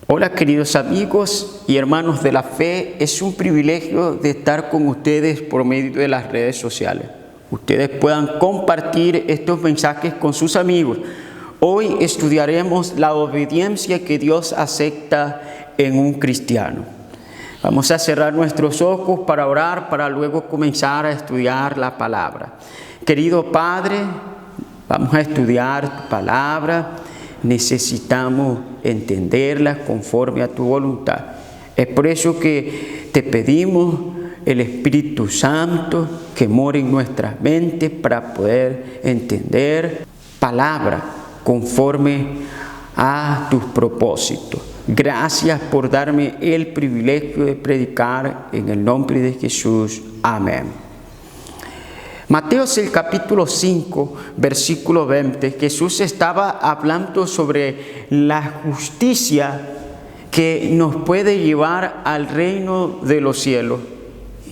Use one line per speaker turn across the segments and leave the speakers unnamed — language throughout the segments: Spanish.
Hola queridos amigos y hermanos de la fe, es un privilegio de estar con ustedes por medio de las redes sociales. Ustedes puedan compartir estos mensajes con sus amigos. Hoy estudiaremos la obediencia que Dios acepta en un cristiano. Vamos a cerrar nuestros ojos para orar, para luego comenzar a estudiar la palabra. Querido Padre, vamos a estudiar tu palabra. Necesitamos entenderla conforme a tu voluntad. Es por eso que te pedimos el Espíritu Santo que more en nuestras mentes para poder entender palabra conforme a tus propósitos. Gracias por darme el privilegio de predicar en el nombre de Jesús. Amén. Mateo es el capítulo 5, versículo 20. Jesús estaba hablando sobre la justicia que nos puede llevar al reino de los cielos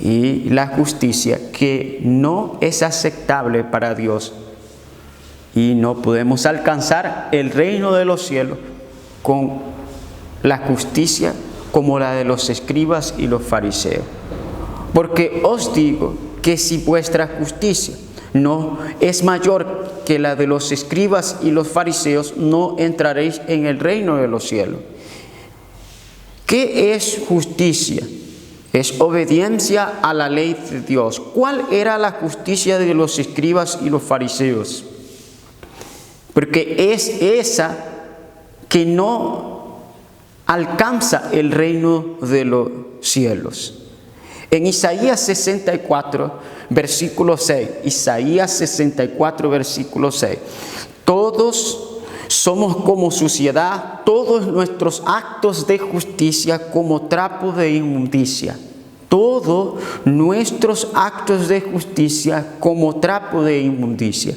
y la justicia que no es aceptable para Dios. Y no podemos alcanzar el reino de los cielos con la justicia como la de los escribas y los fariseos. Porque os digo que si vuestra justicia no es mayor que la de los escribas y los fariseos, no entraréis en el reino de los cielos. ¿Qué es justicia? Es obediencia a la ley de Dios. ¿Cuál era la justicia de los escribas y los fariseos? Porque es esa que no alcanza el reino de los cielos. En Isaías 64, versículo 6, Isaías 64, versículo 6, todos somos como suciedad, todos nuestros actos de justicia como trapo de inmundicia. Todos nuestros actos de justicia como trapo de inmundicia.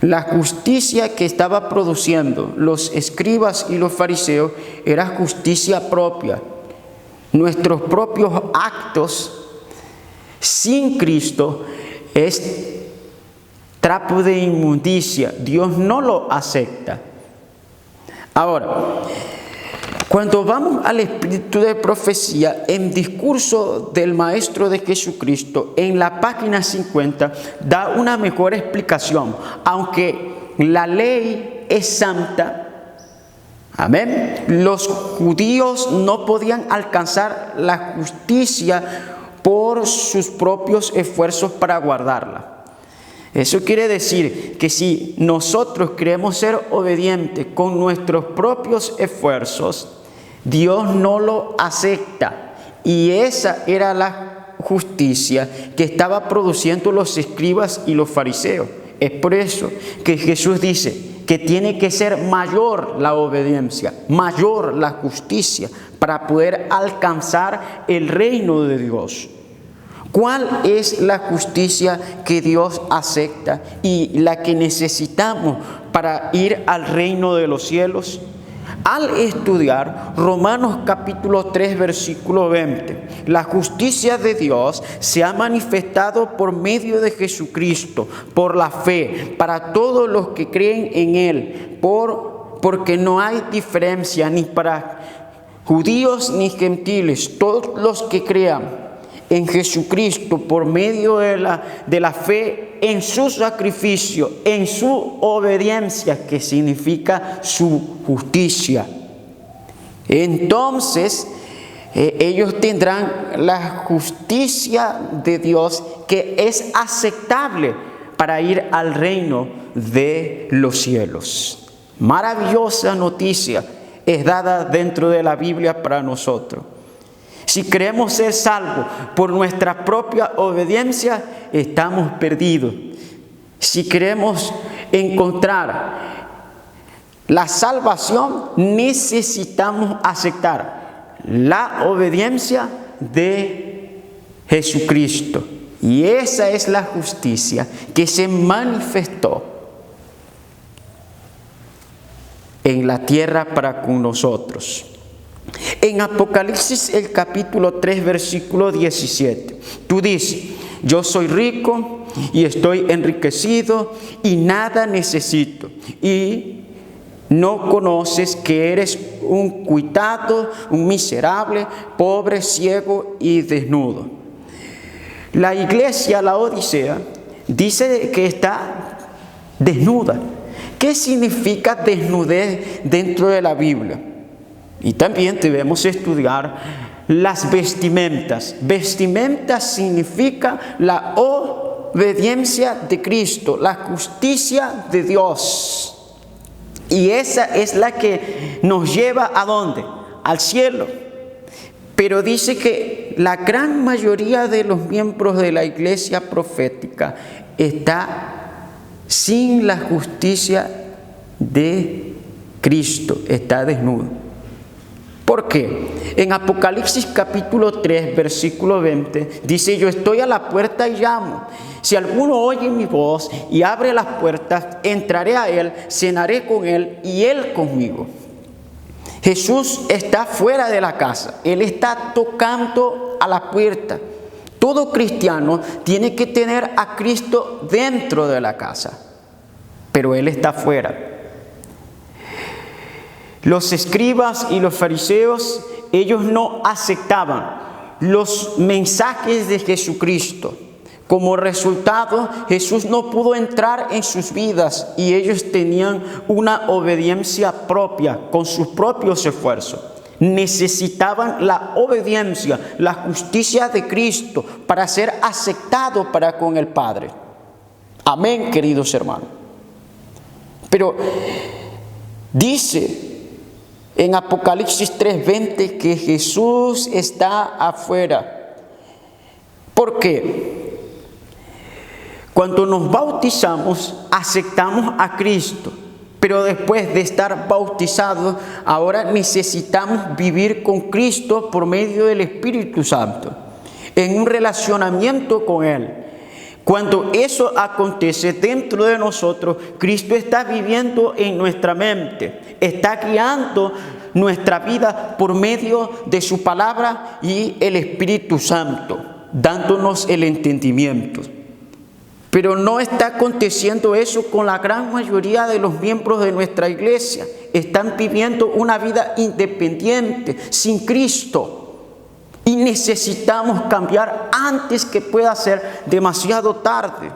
La justicia que estaba produciendo los escribas y los fariseos era justicia propia. Nuestros propios actos sin Cristo es trapo de inmundicia. Dios no lo acepta. Ahora, cuando vamos al espíritu de profecía, en discurso del Maestro de Jesucristo, en la página 50, da una mejor explicación. Aunque la ley es santa, amén, los judíos no podían alcanzar la justicia por sus propios esfuerzos para guardarla. Eso quiere decir que si nosotros queremos ser obedientes con nuestros propios esfuerzos, Dios no lo acepta. Y esa era la justicia que estaba produciendo los escribas y los fariseos. Es por eso que Jesús dice que tiene que ser mayor la obediencia, mayor la justicia para poder alcanzar el reino de Dios. ¿Cuál es la justicia que Dios acepta y la que necesitamos para ir al reino de los cielos? Al estudiar Romanos capítulo 3, versículo 20, la justicia de Dios se ha manifestado por medio de Jesucristo, por la fe, para todos los que creen en Él, porque no hay diferencia ni para judíos ni gentiles, todos los que crean en Jesucristo por medio de la fe en su sacrificio, en su obediencia, que significa su justicia. Entonces, ellos tendrán la justicia de Dios que es aceptable para ir al reino de los cielos. Maravillosa noticia es dada dentro de la Biblia para nosotros. Si queremos ser salvos por nuestra propia obediencia, estamos perdidos. Si queremos encontrar la salvación, necesitamos aceptar la obediencia de Jesucristo. Y esa es la justicia que se manifestó en la tierra para con nosotros. En Apocalipsis el capítulo 3 versículo 17, tú dices, yo soy rico y estoy enriquecido y nada necesito. Y ¿No conoces que eres un cuitado, un miserable, pobre, ciego y desnudo? La iglesia, la Odisea, dice que está desnuda. ¿Qué significa desnudez dentro de la Biblia? Y también debemos estudiar las vestimentas. Vestimentas significa la obediencia de Cristo, la justicia de Dios. Y esa es la que nos lleva ¿a dónde? Al cielo. Pero dice que la gran mayoría de los miembros de la iglesia profética está sin la justicia de Cristo, está desnudo. ¿Por qué? En Apocalipsis capítulo 3, versículo 20, dice: yo estoy a la puerta y llamo. Si alguno oye mi voz y abre las puertas, entraré a él, cenaré con él y él conmigo. Jesús está fuera de la casa, Él está tocando a la puerta. Todo cristiano tiene que tener a Cristo dentro de la casa, pero Él está fuera. Los escribas y los fariseos, ellos no aceptaban los mensajes de Jesucristo. Como resultado, Jesús no pudo entrar en sus vidas y ellos tenían una obediencia propia, con sus propios esfuerzos. Necesitaban la obediencia, la justicia de Cristo para ser aceptados para con el Padre. Amén, queridos hermanos. Pero dice en Apocalipsis 3:20 que Jesús está afuera. ¿Por qué? Cuando nos bautizamos, aceptamos a Cristo, pero después de estar bautizados, ahora necesitamos vivir con Cristo por medio del Espíritu Santo, en un relacionamiento con Él. Cuando eso acontece dentro de nosotros, Cristo está viviendo en nuestra mente, está guiando nuestra vida por medio de su palabra y el Espíritu Santo, dándonos el entendimiento. Pero no está aconteciendo eso con la gran mayoría de los miembros de nuestra iglesia. Están viviendo una vida independiente, sin Cristo. Y necesitamos cambiar antes que pueda ser demasiado tarde.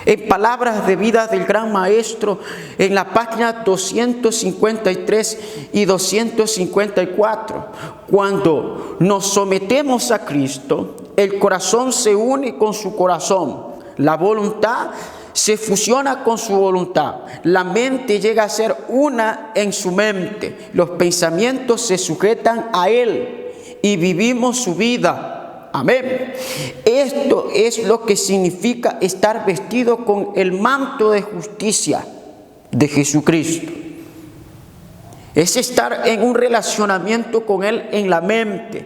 En Palabras de Vida del Gran Maestro, en la página 253 y 254, cuando nos sometemos a Cristo, el corazón se une con su corazón. La voluntad se fusiona con su voluntad. La mente llega a ser una en su mente. Los pensamientos se sujetan a Él y vivimos su vida. Amén. Esto es lo que significa estar vestido con el manto de justicia de Jesucristo. Es estar en un relacionamiento con Él en la mente.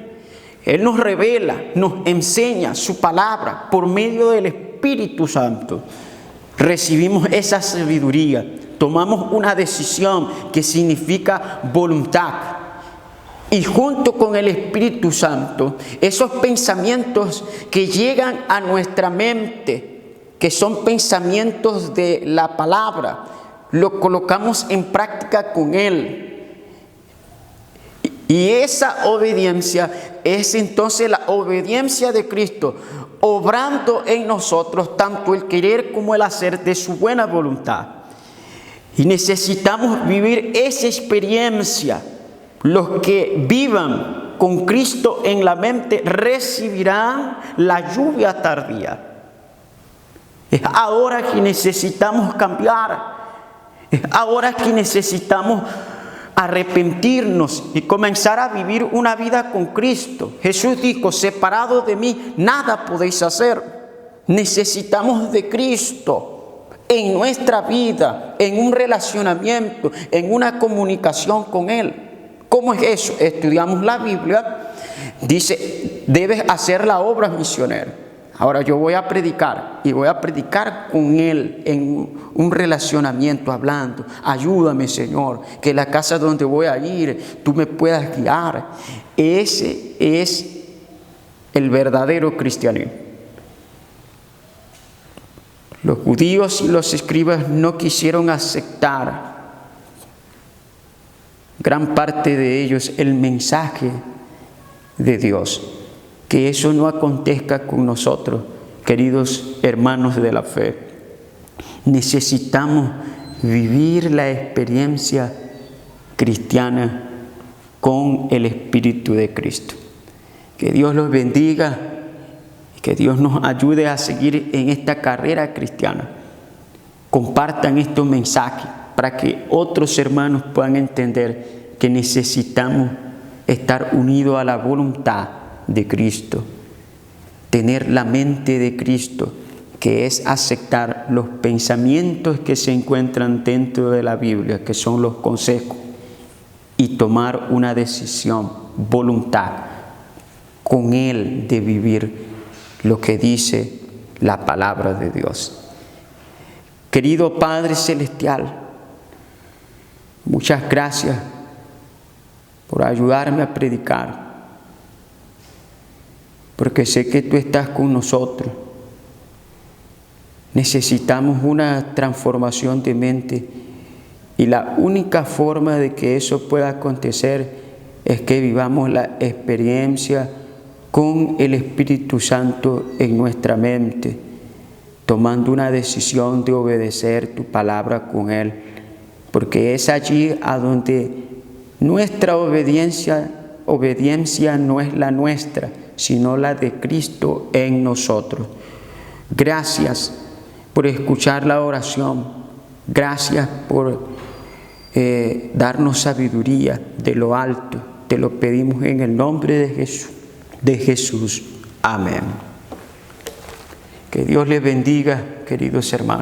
Él nos revela, nos enseña su palabra por medio del Espíritu Santo. Recibimos esa sabiduría, tomamos una decisión que significa voluntad. Y junto con el Espíritu Santo, esos pensamientos que llegan a nuestra mente, que son pensamientos de la palabra, lo colocamos en práctica con Él. Y esa obediencia es entonces la obediencia de Cristo, obrando en nosotros tanto el querer como el hacer de su buena voluntad. Y necesitamos vivir esa experiencia. Los que vivan con Cristo en la mente recibirán la lluvia tardía. Es ahora que necesitamos cambiar. Es ahora que necesitamos arrepentirnos y comenzar a vivir una vida con Cristo. Jesús dijo: separado de mí, nada podéis hacer. Necesitamos de Cristo en nuestra vida, en un relacionamiento, en una comunicación con Él. ¿Cómo es eso? Estudiamos la Biblia. Dice: debes hacer la obra misionera. Ahora yo voy a predicar y voy a predicar con Él en un relacionamiento, hablando: ayúdame, Señor, que la casa donde voy a ir tú me puedas guiar. Ese es el verdadero cristianismo. Los judíos y los escribas no quisieron aceptar gran parte de ellos, el mensaje de Dios. Que eso no acontezca con nosotros, queridos hermanos de la fe. Necesitamos vivir la experiencia cristiana con el Espíritu de Cristo. Que Dios los bendiga y que Dios nos ayude a seguir en esta carrera cristiana. Compartan estos mensajes para que otros hermanos puedan entender que necesitamos estar unidos a la voluntad de Cristo, tener la mente de Cristo, que es aceptar los pensamientos que se encuentran dentro de la Biblia, que son los consejos, y tomar una decisión, voluntad, con Él de vivir lo que dice la palabra de Dios. Querido Padre Celestial, muchas gracias por ayudarme a predicar, porque sé que tú estás con nosotros. Necesitamos una transformación de mente y la única forma de que eso pueda acontecer es que vivamos la experiencia con el Espíritu Santo en nuestra mente, tomando una decisión de obedecer tu palabra con Él, porque es allí a donde nuestra obediencia no es la nuestra, sino la de Cristo en nosotros. Gracias por escuchar la oración. Gracias por darnos sabiduría de lo alto. Te lo pedimos en el nombre de Jesús. Amén. Que Dios les bendiga, queridos hermanos.